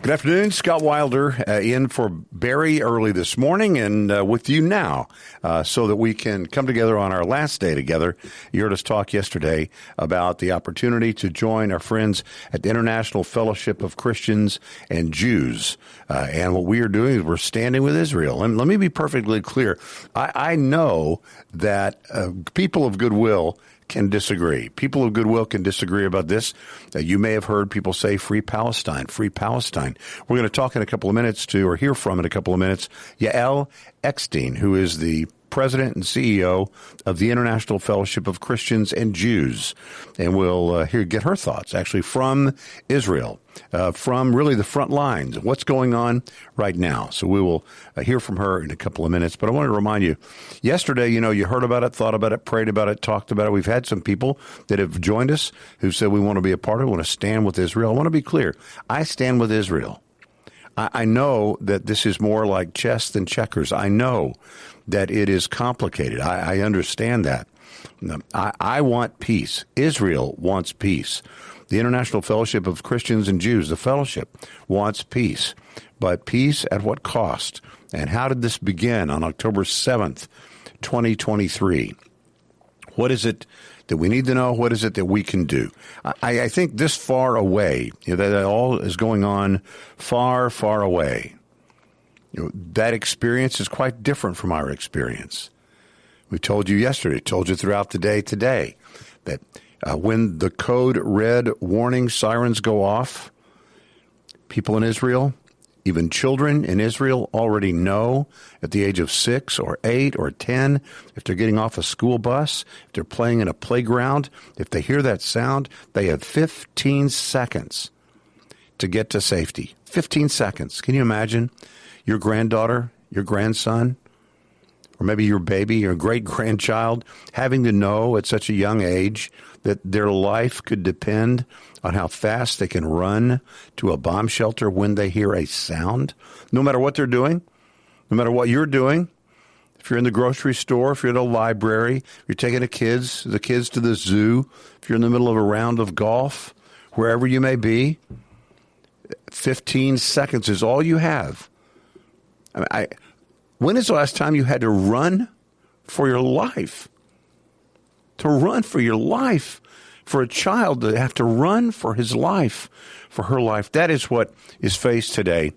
Good afternoon. Scott Wilder in for Barry early this morning and with you now so that we can come together on our last day together. You heard us talk yesterday about the opportunity to join our friends at the International Fellowship of Christians and Jews. And what we are doing is we're standing with Israel. And let me be perfectly clear. I know that people of goodwill can disagree. People of goodwill can disagree about this. You may have heard people say free Palestine, free Palestine. We're going to talk in a couple of minutes to, or hear from in a couple of minutes, Yael Eckstein, who is the president and CEO of the International Fellowship of Christians and Jews. And we'll get her thoughts, actually, from Israel, from really the front lines, what's going on right now. So we will hear from her in a couple of minutes. But I wanted to remind you, yesterday, you heard about it, thought about it, prayed about it, talked about it. We've had some people that have joined us who said we want to be a part of it, want to stand with Israel. I want to be clear. I stand with Israel. I know that this is more like chess than checkers. I know that it is complicated. I understand that. I want peace. Israel wants peace. The International Fellowship of Christians and Jews, the fellowship, wants peace. But peace at what cost? And how did this begin on October 7th, 2023? What is it that we need to know? What is it that we can do? I think this far away, that all is going on far, far away. That experience is quite different from our experience. We told you yesterday, told you throughout the day today, that when the code red warning sirens go off, people in Israel, even children in Israel, already know at the age of 6 or 8 or 10, if they're getting off a school bus, if they're playing in a playground, if they hear that sound, they have 15 seconds to get to safety. 15 seconds. Can you imagine your granddaughter, your grandson, or maybe your baby, your great-grandchild, having to know at such a young age that their life could depend on how fast they can run to a bomb shelter when they hear a sound, no matter what they're doing, no matter what you're doing. If you're in the grocery store, if you're at a library, if you're taking the kids to the zoo, if you're in the middle of a round of golf, wherever you may be, 15 seconds is all you have. When is the last time you had to run for your life? To run for your life. For a child to have to run for his life, for her life. That is what is faced today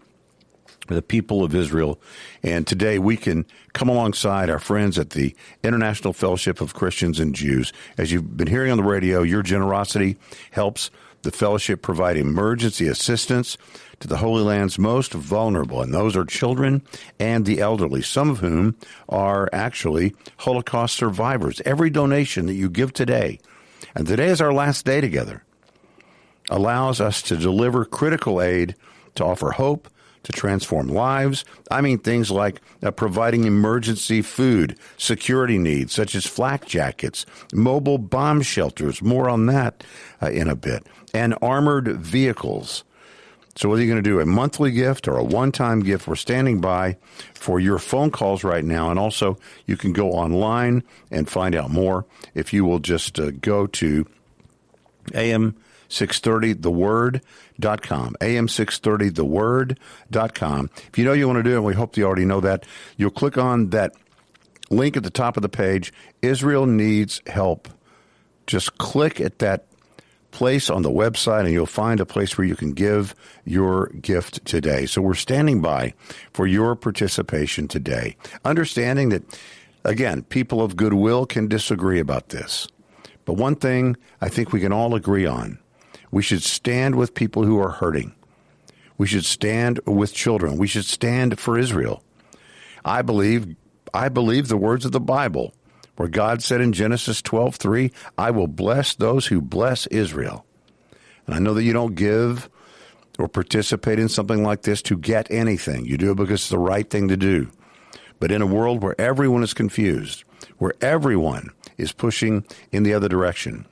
with the people of Israel. And today we can come alongside our friends at the International Fellowship of Christians and Jews. As you've been hearing on the radio, your generosity helps the fellowship provide emergency assistance to the Holy Land's most vulnerable, and those are children and the elderly, some of whom are actually Holocaust survivors. Every donation that you give today, and today is our last day together, allows us to deliver critical aid, to offer hope, to transform lives. I mean, things like providing emergency food, security needs, such as flak jackets, mobile bomb shelters, more on that in a bit, and armored vehicles. So whether you're going to do a monthly gift or a one-time gift, we're standing by for your phone calls right now. And also, you can go online and find out more if you will just go to am630theword.com, am630theword.com. If you know you want to do it, and we hope you already know that, you'll click on that link at the top of the page, Israel Needs Help. Just click at that place on the website, and you'll find a place where you can give your gift today. So we're standing by for your participation today, understanding that, again, people of goodwill can disagree about this. But one thing I think we can all agree on, we should stand with people who are hurting. We should stand with children. We should stand for Israel. I believe the words of the Bible, where God said in Genesis 12:3, I will bless those who bless Israel. And I know that you don't give or participate in something like this to get anything. You do it because it's the right thing to do. But in a world where everyone is confused, where everyone is pushing in the other direction,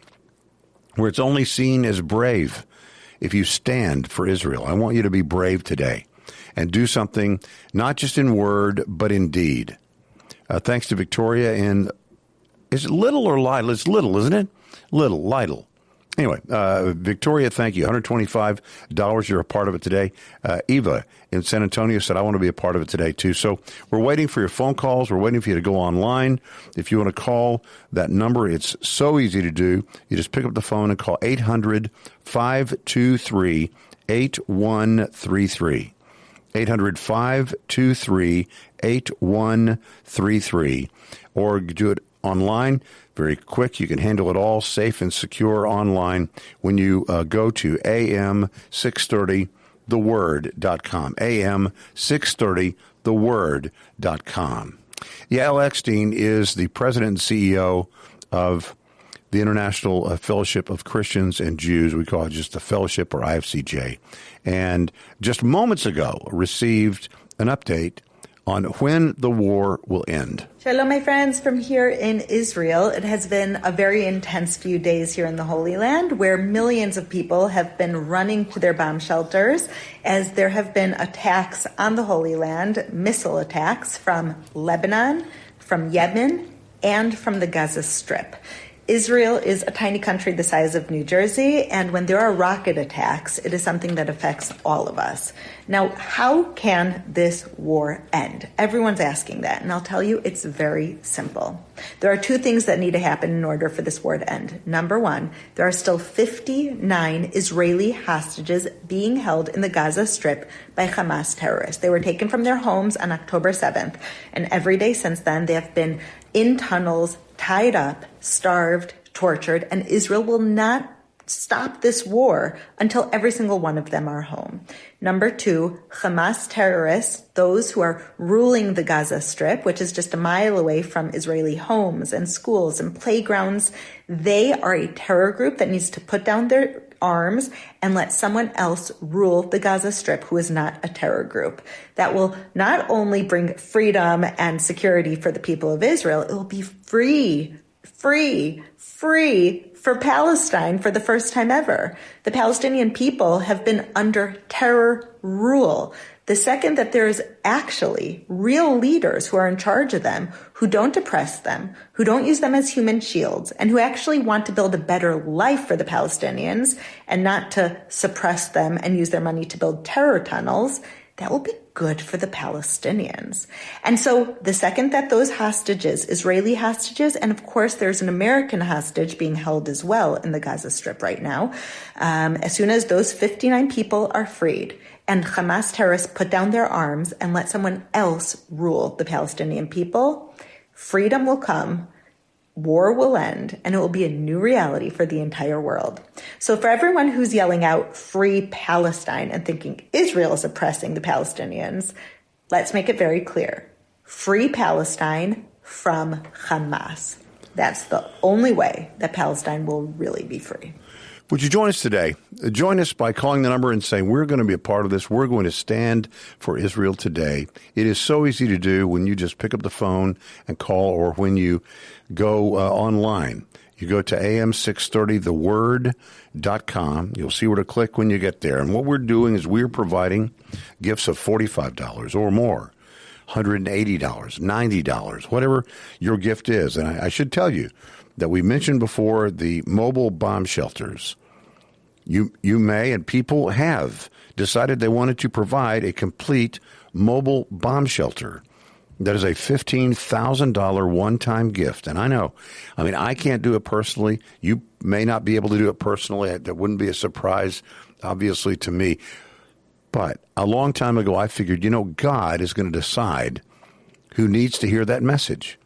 where it's only seen as brave if you stand for Israel, I want you to be brave today and do something not just in word, but in deed. Thanks to Victoria in, is it Little or Lytle? It's Little, isn't it? Lytle. Anyway, Victoria, thank you. $125. You're a part of it today. Eva in San Antonio said, I want to be a part of it today, too. So we're waiting for your phone calls. We're waiting for you to go online. If you want to call that number, it's so easy to do. You just pick up the phone and call 800-523-8133. 800-523-8133. Or do it online. Very quick. You can handle it all safe and secure online when you go to am630theword.com. am630theword.com. Yael Eckstein is the president and CEO of the International Fellowship of Christians and Jews. We call it just the Fellowship, or IFCJ. And just moments ago received an update on when the war will end. Shalom, my friends, from here in Israel. It has been a very intense few days here in the Holy Land, where millions of people have been running to their bomb shelters as there have been attacks on the Holy Land, missile attacks from Lebanon, from Yemen, and from the Gaza Strip. Israel is a tiny country the size of New Jersey, and when there are rocket attacks, it is something that affects all of us. Now, how can this war end? Everyone's asking that, and I'll tell you, it's very simple. There are two things that need to happen in order for this war to end. Number one, there are still 59 Israeli hostages being held in the Gaza Strip by Hamas terrorists. They were taken from their homes on October 7th, and every day since then, they have been in tunnels, tied up, starved, tortured, and Israel will not stop this war until every single one of them are home. Number two, Hamas terrorists, those who are ruling the Gaza Strip, which is just a mile away from Israeli homes and schools and playgrounds, they are a terror group that needs to put down their arms and let someone else rule the Gaza Strip who is not a terror group. That will not only bring freedom and security for the people of Israel, it will be free for Palestine for the first time ever. The Palestinian people have been under terror rule. The second that there is actually real leaders who are in charge of them, who don't oppress them, who don't use them as human shields, and who actually want to build a better life for the Palestinians and not to suppress them and use their money to build terror tunnels, that will be good for the Palestinians. And so the second that those hostages, Israeli hostages, and of course there's an American hostage being held as well in the Gaza Strip right now, as soon as those 59 people are freed and Hamas terrorists put down their arms and let someone else rule the Palestinian people, freedom will come, war will end, and it will be a new reality for the entire world. So for everyone who's yelling out free Palestine and thinking Israel is oppressing the Palestinians, let's make it very clear. Free Palestine from Hamas. That's the only way that Palestine will really be free. Would you join us today? Join us by calling the number and saying, we're going to be a part of this. We're going to stand for Israel today. It is so easy to do when you just pick up the phone and call, or when you go online. You go to am630theword.com. You'll see where to click when you get there. And what we're doing is we're providing gifts of $45 or more, $180, $90, whatever your gift is. And I should tell you that we mentioned before the mobile bomb shelters. You may, and people have decided they wanted to provide a complete mobile bomb shelter. That is a $15,000 one-time gift. And I can't do it personally. You may not be able to do it personally. That wouldn't be a surprise, obviously, to me. But a long time ago, I figured, God is going to decide who needs to hear that message.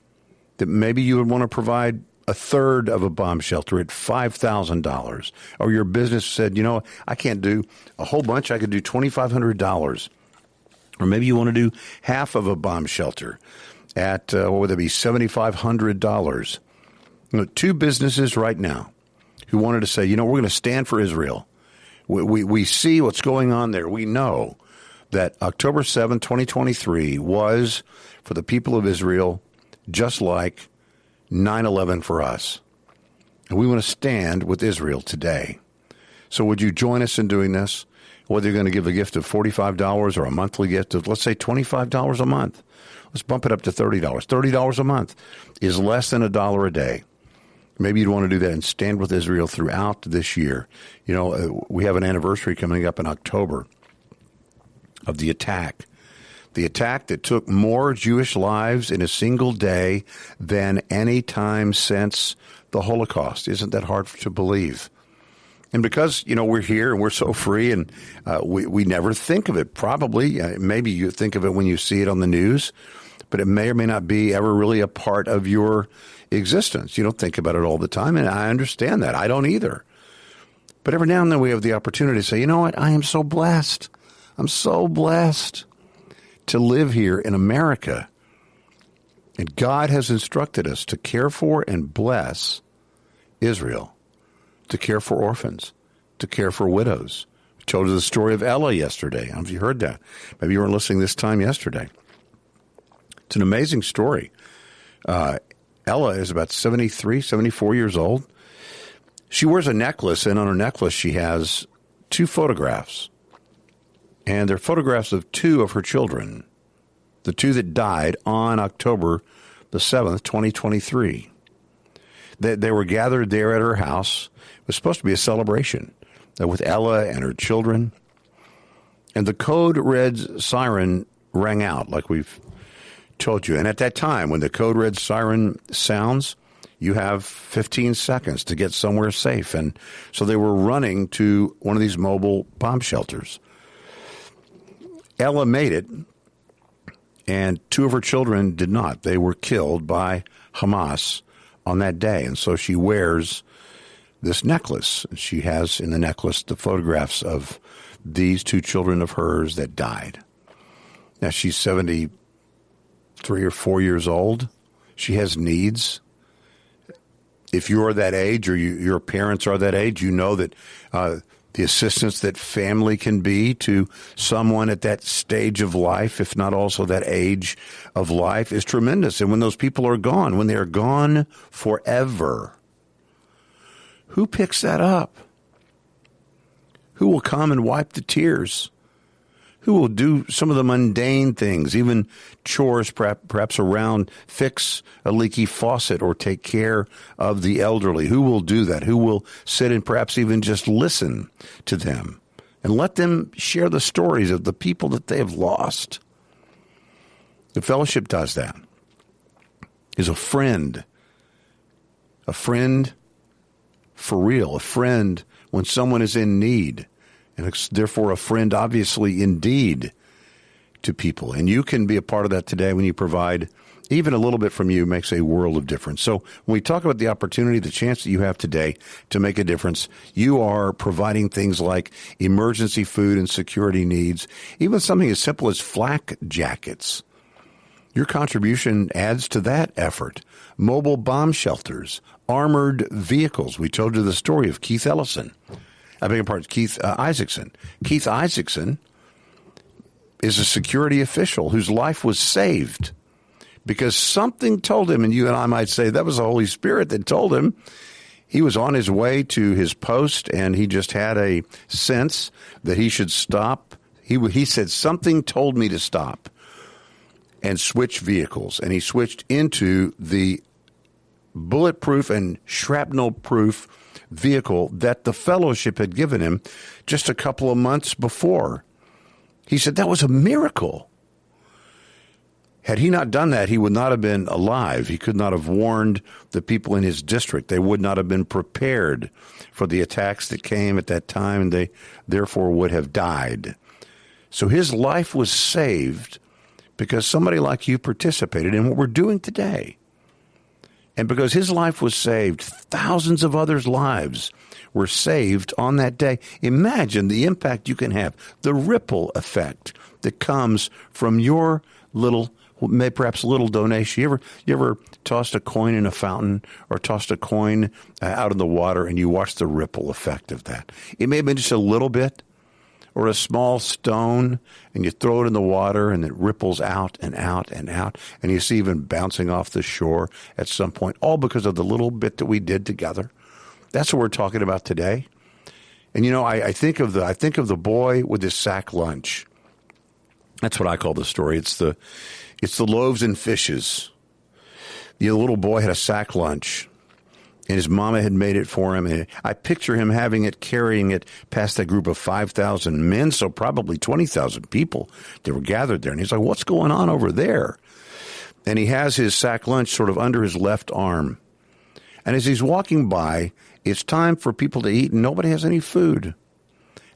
That maybe you would want to provide a third of a bomb shelter at $5,000. Or your business said, I can't do a whole bunch. I could do $2,500. Or maybe you want to do half of a bomb shelter at, what would that be, $7,500. Two businesses right now who wanted to say, we're going to stand for Israel. We see what's going on there. We know that October 7, 2023 was, for the people of Israel, just like 9/11 for us. And we want to stand with Israel today. So would you join us in doing this? Whether you're going to give a gift of $45 or a monthly gift of, let's say, $25 a month. Let's bump it up to $30. $30 a month is less than $1 a day. Maybe you'd want to do that and stand with Israel throughout this year. You know, we have an anniversary coming up in October of the attack. The attack that took more Jewish lives in a single day than any time since the Holocaust. Isn't that hard to believe? And because, you know, we're here and we're so free and we never think of it, probably. Maybe you think of it when you see it on the news, but it may or may not be ever really a part of your existence. You don't think about it all the time, and I understand that. I don't either. But every now and then we have the opportunity to say, you know what, I am so blessed. I'm so blessed to live here in America. And God has instructed us to care for and bless Israel, to care for orphans, to care for widows. I told you the story of Ella yesterday. I don't know if you heard that. Maybe you weren't listening this time yesterday. It's an amazing story. Ella is about 73, 74 years old. She wears a necklace, and on her necklace she has 2 photographs. And they're photographs of 2 of her children, the 2 that died on October the 7th, 2023. They were gathered there at her house. It was supposed to be a celebration with Ella and her children. And the code red siren rang out, like we've told you. And at that time, when the code red siren sounds, you have 15 seconds to get somewhere safe. And so they were running to one of these mobile bomb shelters. Ella made it, and 2 of her children did not. They were killed by Hamas on that day. And so she wears this necklace. She has in the necklace the photographs of these 2 children of hers that died. Now, she's 73 or 4 years old. She has needs. If you're that age or your parents are that age, you know that the assistance that family can be to someone at that stage of life, if not also that age of life, is tremendous. And when those people are gone, when they are gone forever, who picks that up? Who will come and wipe the tears? Who will do some of the mundane things, even chores perhaps around, fix a leaky faucet or take care of the elderly? Who will do that? Who will sit and perhaps even just listen to them and let them share the stories of the people that they have lost? The fellowship does that. Is a friend for real, a friend when someone is in need. And it's therefore a friend, obviously, indeed, to people. And you can be a part of that today when you provide. Even a little bit from you makes a world of difference. So when we talk about the opportunity, the chance that you have today to make a difference, you are providing things like emergency food and security needs, even something as simple as flak jackets. Your contribution adds to that effort. Mobile bomb shelters, armored vehicles. We told you the story of Keith Ellison. I beg your pardon, Keith Isaacson. Keith Isaacson is a security official whose life was saved because something told him, and you and I might say that was the Holy Spirit that told him. He was on his way to his post, and he just had a sense that he should stop. He said, something told me to stop and switch vehicles. And he switched into the bulletproof and shrapnel-proof vehicle that the fellowship had given him just a couple of months before. He said that was a miracle. Had he not done that, he would not have been alive. He could not have warned the people in his district. They would not have been prepared for the attacks that came at that time, and they therefore would have died. So his life was saved because somebody like you participated in what we're doing today. And because his life was saved, thousands of others' lives were saved on that day. Imagine the impact you can have, the ripple effect that comes from your little, perhaps little donation. You ever tossed a coin in a fountain or tossed a coin out in the water and you watch the ripple effect of that? It may have been just a little bit, or a small stone, and you throw it in the water, and it ripples out and out and out, and you see even bouncing off the shore at some point, all because of the little bit that we did together. That's what we're talking about today. And you know, I think of the boy with his sack lunch. That's what I call the story. It's the loaves and fishes. The little boy had a sack lunch, And his mama had made it for him. And I picture him having it, carrying it past that group of 5,000 men, so probably 20,000 people that were gathered there. And he's like, what's going on over there? And he has his sack lunch sort of under his left arm. And as he's walking by, it's time for people to eat, and nobody has any food.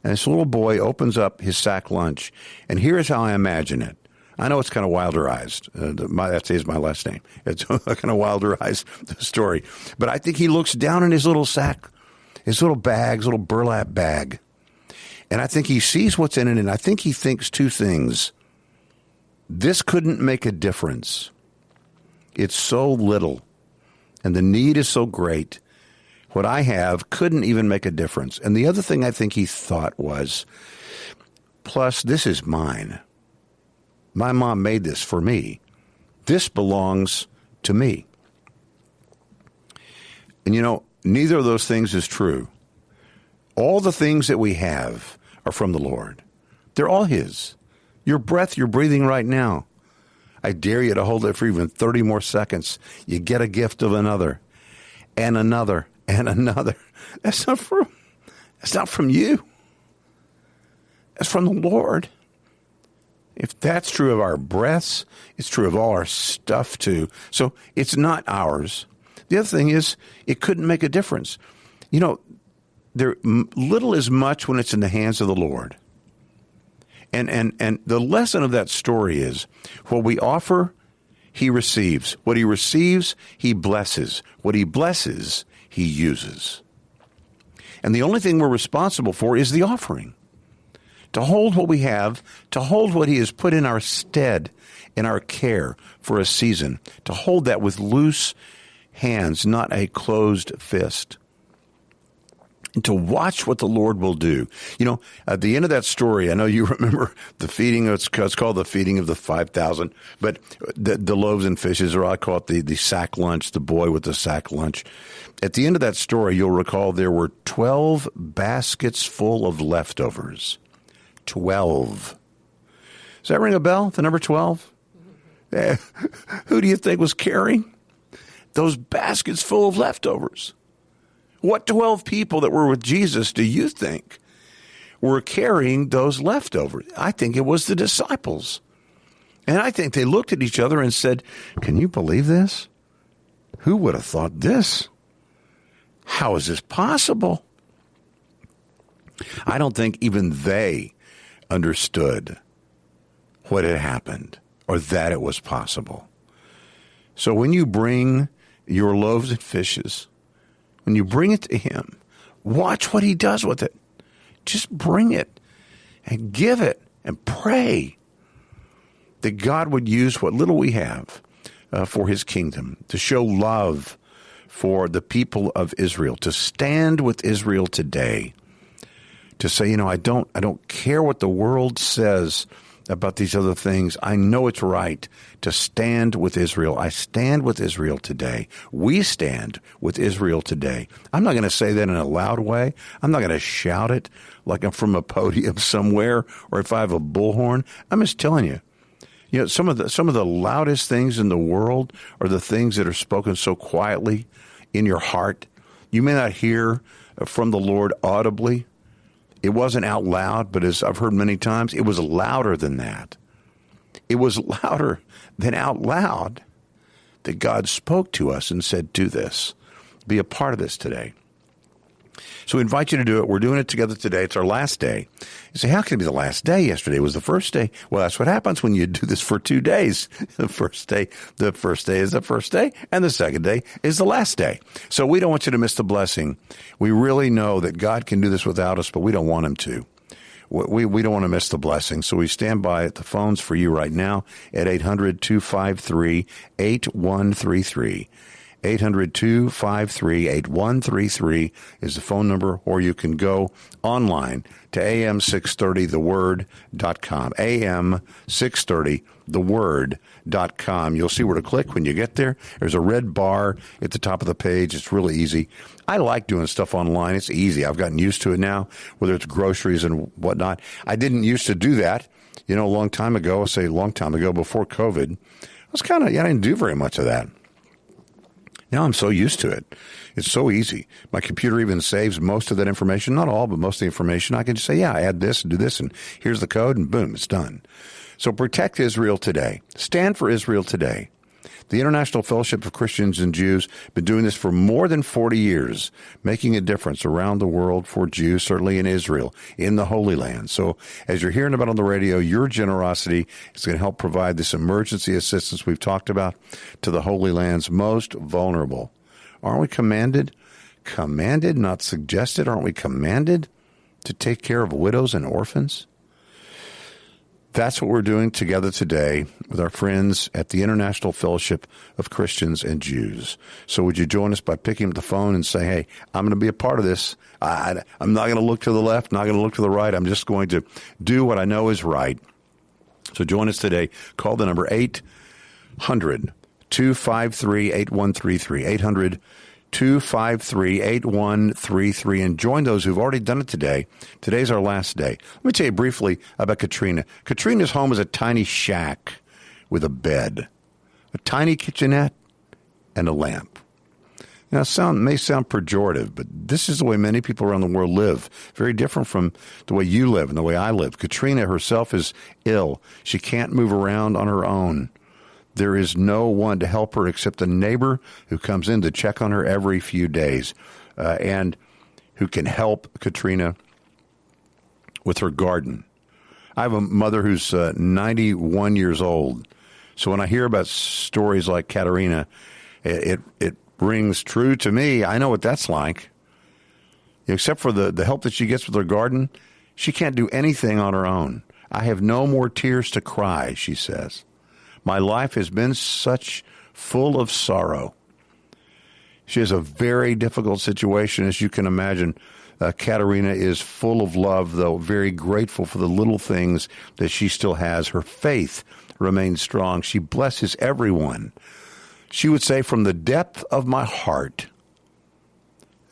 And this little boy opens up his sack lunch, and here's how I imagine it. I know it's kind of Wilderized. That is my last name. It's kind of Wilderized story. But I think he looks down in his little sack, his little bag, his little burlap bag. And I think he sees what's in it, and I think he thinks two things. This couldn't make a difference. It's so little, and the need is so great. What I have couldn't even make a difference. And the other thing I think he thought was, plus, this is mine. My mom made this for me. This belongs to me. And neither of those things is true. All the things that we have are from the Lord. They're all His. Your breath you're breathing right now. I dare you to hold it for even 30 more seconds. You get a gift of another, and another, and another. That's not from you. That's from the Lord. If that's true of our breaths, it's true of all our stuff too. So it's not ours. The other thing is, it couldn't make a difference. Little is much when it's in the hands of the Lord. And the lesson of that story is, what we offer, He receives. What He receives, He blesses. What He blesses, He uses. And the only thing we're responsible for is the offering. To hold what we have, to hold what He has put in our stead, in our care for a season, to hold that with loose hands, not a closed fist. And to watch what the Lord will do. At the end of that story, I know you remember the feeding, it's called the feeding of the 5,000, but the loaves and fishes, or I call it the sack lunch, the boy with the sack lunch. At the end of that story, you'll recall there were 12 baskets full of leftovers. 12. Does that ring a bell, the number 12? Who do you think was carrying those baskets full of leftovers? What 12 people that were with Jesus do you think were carrying those leftovers? I think it was the disciples. And I think they looked at each other and said, can you believe this? Who would have thought this? How is this possible? I don't think even they understood what had happened or that it was possible. So when you bring your loaves and fishes, when you bring it to Him, watch what He does with it. Just bring it and give it and pray that God would use what little we have for His kingdom, to show love for the people of Israel, to stand with Israel today. To say, I don't care what the world says about these other things. I know it's right to stand with Israel. I stand with Israel today. We stand with Israel today. I'm not going to say that in a loud way. I'm not going to shout it like I'm from a podium somewhere, or if I have a bullhorn. I'm just telling you. Some of the loudest things in the world are the things that are spoken so quietly in your heart. You may not hear from the Lord audibly. It wasn't out loud, but as I've heard many times, it was louder than that. It was louder than out loud that God spoke to us and said, do this. Be a part of this today. So we invite you to do it. We're doing it together today. It's our last day. You say, how can it be the last day? Yesterday was the first day. Well, that's what happens when you do this for 2 days. The first day is the first day, and the second day is the last day. So we don't want you to miss the blessing. We really know that God can do this without us, but we don't want Him to. We don't want to miss the blessing. So we stand by at the phones for you right now at 800-253-8133. 800-253-8133 is the phone number, or you can go online to am630theword.com, am630theword.com. You'll see where to click when you get there. There's a red bar at the top of the page. It's really easy. I like doing stuff online. It's easy. I've gotten used to it now, whether it's groceries and whatnot. I didn't used to do that, a long time ago. I'll say a long time ago before COVID. I didn't do very much of that. Now I'm so used to it. It's so easy. My computer even saves most of that information, not all, but most of the information. I can just say, yeah, add this and do this, and here's the code, and boom, it's done. So protect Israel today. Stand for Israel today. The International Fellowship of Christians and Jews have been doing this for more than 40 years, making a difference around the world for Jews, certainly in Israel, in the Holy Land. So as you're hearing about on the radio, your generosity is going to help provide this emergency assistance we've talked about to the Holy Land's most vulnerable. Aren't we commanded? Commanded, not suggested. Aren't we commanded to take care of widows and orphans? That's what we're doing together today with our friends at the International Fellowship of Christians and Jews. So would you join us by picking up the phone and say, hey, I'm going to be a part of this. I'm not going to look to the left, not going to look to the right. I'm just going to do what I know is right. So join us today. Call the number 800-253-8133, 800-253-8133, and join those who've already done it today. Today's our last day. Let me tell you briefly about Katrina. Katrina's home is a tiny shack with a bed, a tiny kitchenette, and a lamp. Now, it may sound pejorative, but this is the way many people around the world live. Very different from the way you live and the way I live. Katrina herself is ill. She can't move around on her own. There is no one to help her except a neighbor who comes in to check on her every few days and who can help Katrina with her garden. I have a mother who's 91 years old. So when I hear about stories like Katerina, it rings true to me. I know what that's like. Except for the help that she gets with her garden, she can't do anything on her own. I have no more tears to cry, she says. My life has been such full of sorrow. She has a very difficult situation, as you can imagine. Katerina is full of love, though very grateful for the little things that she still has. Her faith remains strong. She blesses everyone. She would say, from the depth of my heart,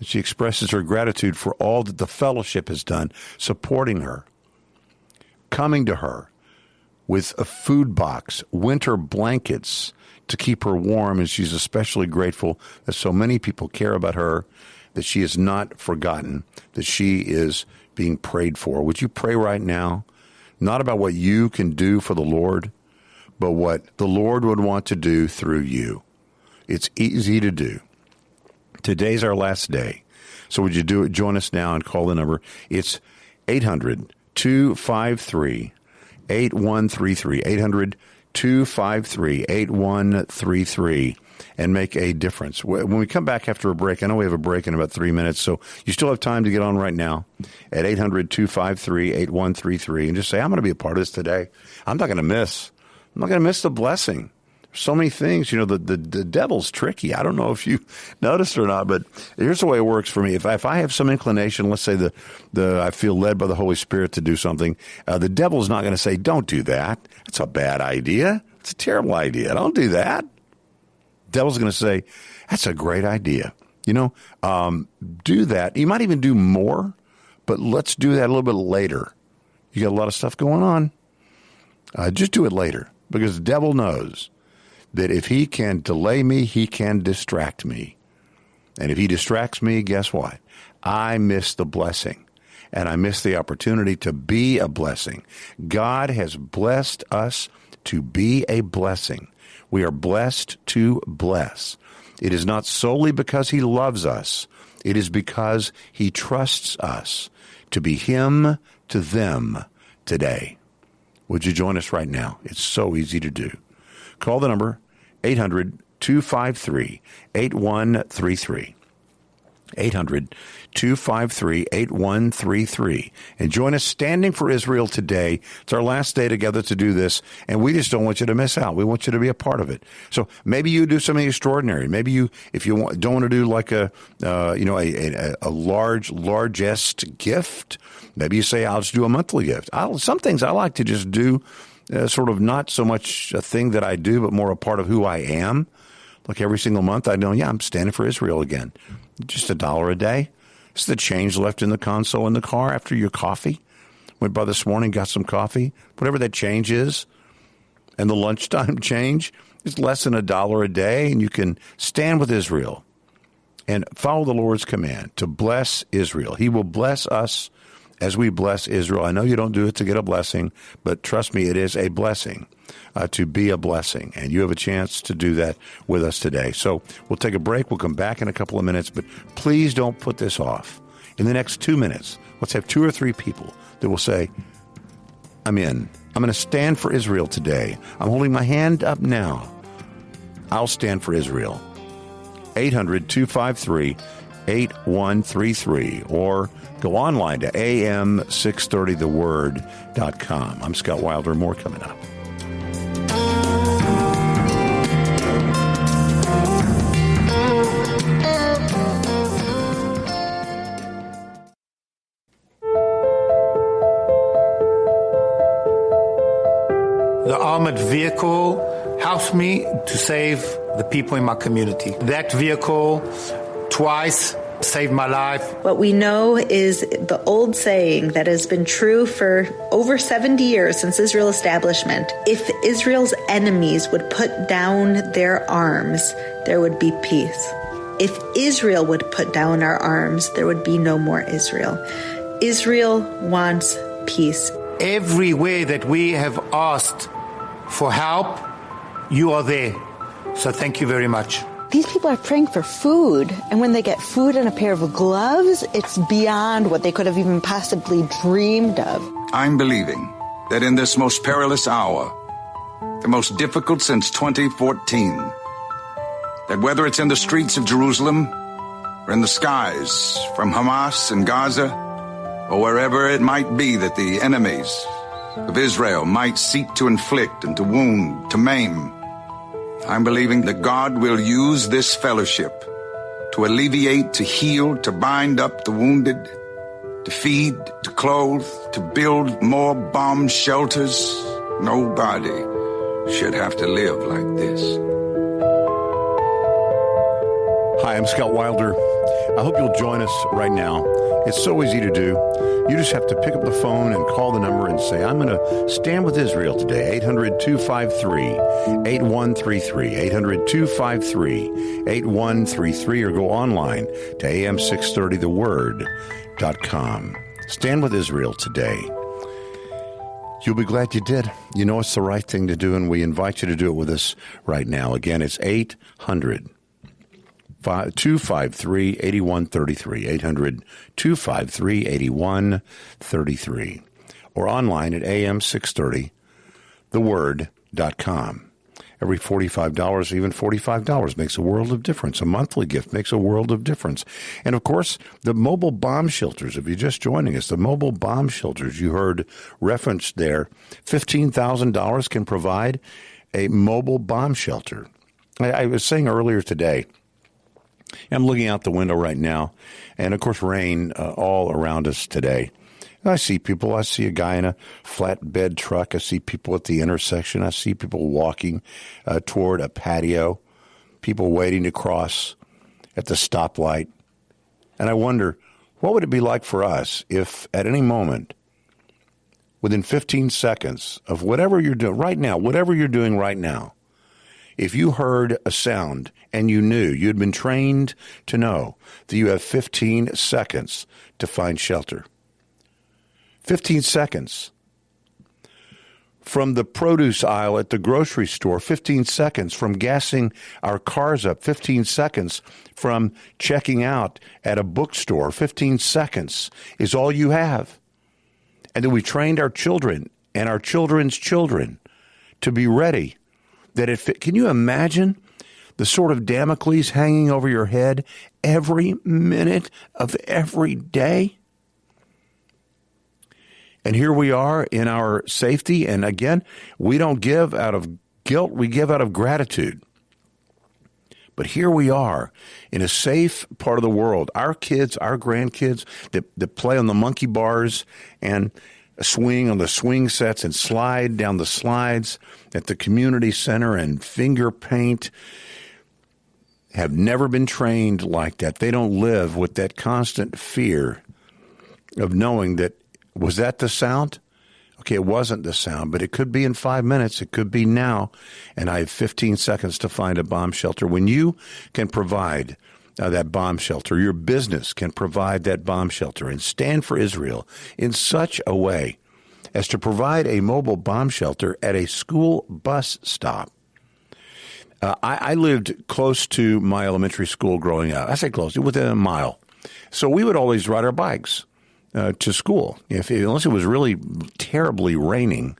she expresses her gratitude for all that the fellowship has done, supporting her, coming to her with a food box, winter blankets to keep her warm, and she's especially grateful that so many people care about her, that she is not forgotten, that she is being prayed for. Would you pray right now, not about what you can do for the Lord, but what the Lord would want to do through you? It's easy to do. Today's our last day. So would you do it? Join us now and call the number. It's 800-253-8133, 800-253-8133, and make a difference. When we come back after a break, I know we have a break in about 3 minutes, so you still have time to get on right now at 800-253-8133 and just say, I'm going to be a part of this today. I'm not going to miss the blessing. So many things, the devil's tricky. I don't know if you noticed or not, but here's the way it works for me. If I have some inclination, let's say I feel led by the Holy Spirit to do something, the devil's not going to say, don't do that. It's a bad idea. It's a terrible idea. Don't do that. The devil's going to say, that's a great idea. Do that. You might even do more, but let's do that a little bit later. You got a lot of stuff going on. Just do it later, because the devil knows that if he can delay me, he can distract me. And if he distracts me, guess what? I miss the blessing, and I miss the opportunity to be a blessing. God has blessed us to be a blessing. We are blessed to bless. It is not solely because he loves us. It is because he trusts us to be him to them today. Would you join us right now? It's so easy to do. Call the number 800-253-8133. 800-253-8133. And join us standing for Israel today. It's our last day together to do this, and we just don't want you to miss out. We want you to be a part of it. So maybe you do something extraordinary. Maybe you, if you don't want to do like a largest gift, maybe you say, I'll just do a monthly gift. Some things I like to just do sort of not so much a thing that I do, but more a part of who I am. Like every single month, I know, I'm standing for Israel again. Just $1 a day. It's the change left in the console in the car after your coffee. Went by this morning, got some coffee, whatever that change is. And the lunchtime change, It's less than $1 a day, and you can stand with Israel and follow the Lord's command to bless Israel. He will bless us as we bless Israel. I know you don't do it to get a blessing, but trust me, it is a blessing to be a blessing. And you have a chance to do that with us today. So we'll take a break. We'll come back in a couple of minutes, but please don't put this off. In the next 2 minutes, let's have 2 or 3 people that will say, I'm in. I'm going to stand for Israel today. I'm holding my hand up now. I'll stand for Israel. 800-253-8133 or go online to am630theword.com. I'm Scott Wilder. More coming up. The armored vehicle helps me to save the people in my community. That vehicle twice saved my life. What we know is the old saying that has been true for over 70 years since Israel's establishment. If Israel's enemies would put down their arms, there would be peace. If Israel would put down our arms, there would be no more Israel. Israel wants peace. Everywhere that we have asked for help, you are there. So thank you very much. These people are praying for food, and when they get food and a pair of gloves, it's beyond what they could have even possibly dreamed of. I'm believing that in this most perilous hour, the most difficult since 2014, that whether it's in the streets of Jerusalem or in the skies from Hamas and Gaza, or wherever it might be that the enemies of Israel might seek to inflict and to wound, to maim, I'm believing that God will use this fellowship to alleviate, to heal, to bind up the wounded, to feed, to clothe, to build more bomb shelters. Nobody should have to live like this. Hi, I'm Scott Wilder. I hope you'll join us right now. It's so easy to do. You just have to pick up the phone and call the number and say, I'm going to stand with Israel today. 800-253-8133. 800-253-8133 or go online to am630theword.com. Stand with Israel today. You'll be glad you did. You know it's the right thing to do, and we invite you to do it with us right now. Again, it's 800-253-8133, 800-253-8133, or online at am630theword.com. Every $45, even $45 makes a world of difference. A monthly gift makes a world of difference. And, of course, the mobile bomb shelters, if you're just joining us, the mobile bomb shelters you heard referenced there, $15,000 can provide a mobile bomb shelter. I was saying earlier today, I'm looking out the window right now, and, of course, rain all around us today. I see people. I see a guy in a flatbed truck. I see people at the intersection. I see people walking toward a patio, people waiting to cross at the stoplight. And I wonder, what would it be like for us if at any moment, within 15 seconds of whatever you're doing right now, if you heard a sound and you knew, you'd been trained to know that you have 15 seconds to find shelter. 15 seconds. From the produce aisle at the grocery store, 15 seconds. From gassing our cars up, 15 seconds. From checking out at a bookstore, 15 seconds is all you have. And then we trained our children and our children's children to be ready. Can you imagine the sort of Damocles hanging over your head every minute of every day? And here we are in our safety. And again, we don't give out of guilt. We give out of gratitude. But here we are in a safe part of the world. Our kids, our grandkids that play on the monkey bars and swing on the swing sets and slide down the slides at the community center and finger paint have never been trained like that. They don't live with that constant fear of knowing that, was that the sound? Okay, it wasn't the sound, but it could be in 5 minutes. It could be now. And I have 15 seconds to find a bomb shelter. When you can provide that bomb shelter, your business can provide that bomb shelter and stand for Israel in such a way as to provide a mobile bomb shelter at a school bus stop. I lived close to my elementary school growing up. I say close, within a mile. So we would always ride our bikes to school, unless it was really terribly raining,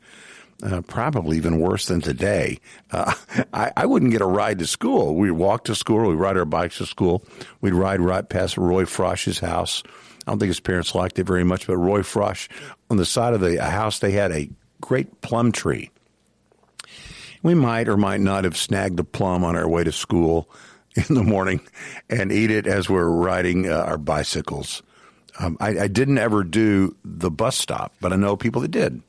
probably even worse than today. I wouldn't get a ride to school. We'd walk to school. We'd ride our bikes to school. We'd ride right past Roy Frosch's house. I don't think his parents liked it very much, but Roy Frosch, on the side of the house, they had a great plum tree. We might or might not have snagged a plum on our way to school in the morning and eat it as we're riding our bicycles. I didn't ever do the bus stop, but I know people that did.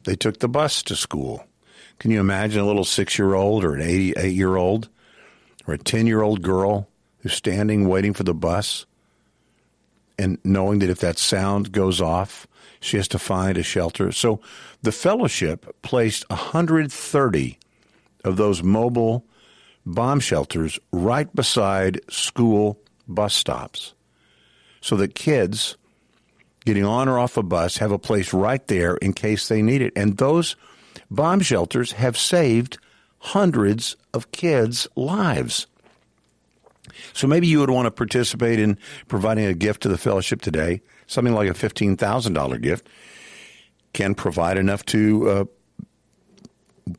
They took the bus to school. Can you imagine a little 6-year-old or an 8-year-old or a 10-year-old girl who's standing waiting for the bus and knowing that if that sound goes off, she has to find a shelter? So the fellowship placed 130 of those mobile bomb shelters right beside school bus stops, so that kids getting on or off a bus have a place right there in case they need it. And those bomb shelters have saved hundreds of kids' lives. So maybe you would want to participate in providing a gift to the fellowship today. Something like a $15,000 gift can provide enough to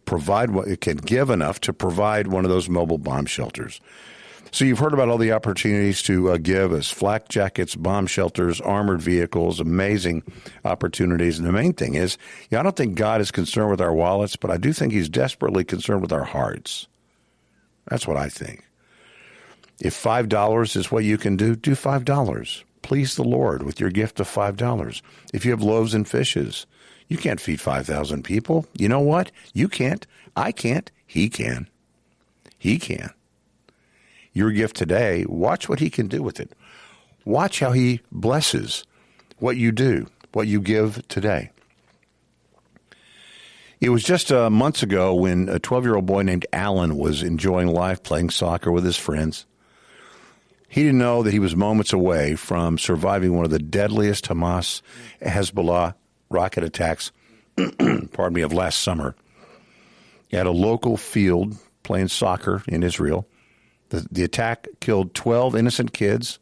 it can give enough to provide one of those mobile bomb shelters. So you've heard about all the opportunities to give us flak jackets, bomb shelters, armored vehicles, amazing opportunities. And the main thing is, I don't think God is concerned with our wallets, but I do think he's desperately concerned with our hearts. That's what I think. If $5 is what you can do $5. Please the Lord with your gift of $5. If you have loaves and fishes, you can't feed 5,000 people. You know what? You can't. I can't. He can. He can. Your gift today, watch what he can do with it. Watch how he blesses what you do, what you give today. It was just months ago when a 12-year-old boy named Alan was enjoying life playing soccer with his friends. He didn't know that he was moments away from surviving one of the deadliest Hamas-Hezbollah rocket attacks, of last summer. At a local field playing soccer in Israel. The attack killed 12 innocent kids,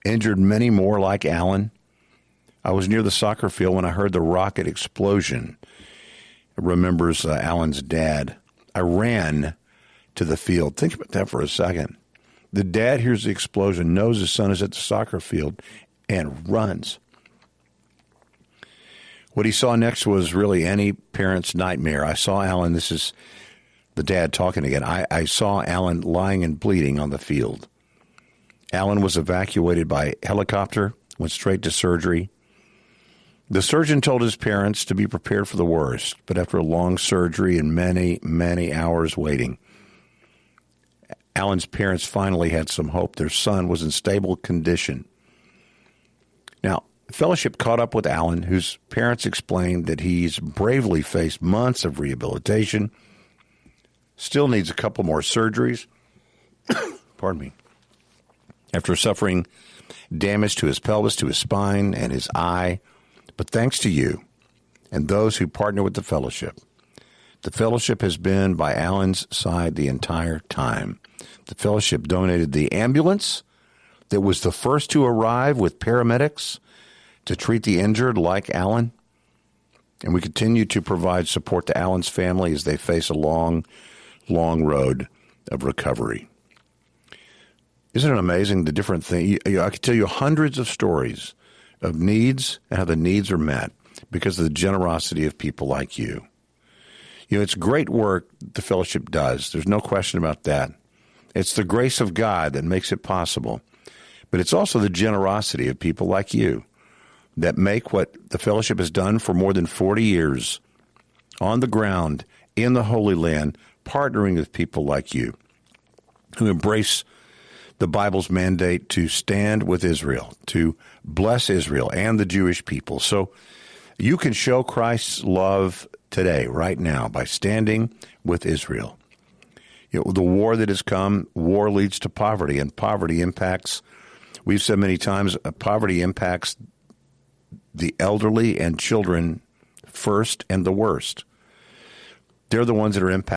injured many more like Alan. I was near the soccer field when I heard the rocket explosion. It remembers Alan's dad. I ran to the field. Think about that for a second. The dad hears the explosion, knows his son is at the soccer field, and runs. What he saw next was really any parent's nightmare. I saw Alan, this is the dad talking again. I saw Alan lying and bleeding on the field. Alan was evacuated by helicopter, went straight to surgery. The surgeon told his parents to be prepared for the worst, but after a long surgery and many, many hours waiting, Alan's parents finally had some hope. Their son was in stable condition. Now, fellowship caught up with Alan, whose parents explained that he's bravely faced months of rehabilitation, still needs a couple more surgeries, pardon me, after suffering damage to his pelvis, to his spine, and his eye. But thanks to you and those who partner with the fellowship has been by Alan's side the entire time. The fellowship donated the ambulance that was the first to arrive with paramedics to treat the injured like Alan. And we continue to provide support to Alan's family as they face a long, long road of recovery. Isn't it amazing the different thing? I could tell you hundreds of stories of needs and how the needs are met because of the generosity of people like you. It's great work the fellowship does. There's no question about that. It's the grace of God that makes it possible. But it's also the generosity of people like you that make what the fellowship has done for more than 40 years on the ground in the Holy Land, partnering with people like you who embrace the Bible's mandate to stand with Israel, to bless Israel and the Jewish people. So You can show Christ's love today, right now, by standing with Israel. The war that has come, war leads to poverty, and poverty impacts, we've said many times, poverty impacts the elderly and children first and the worst. They're the ones that are impacted.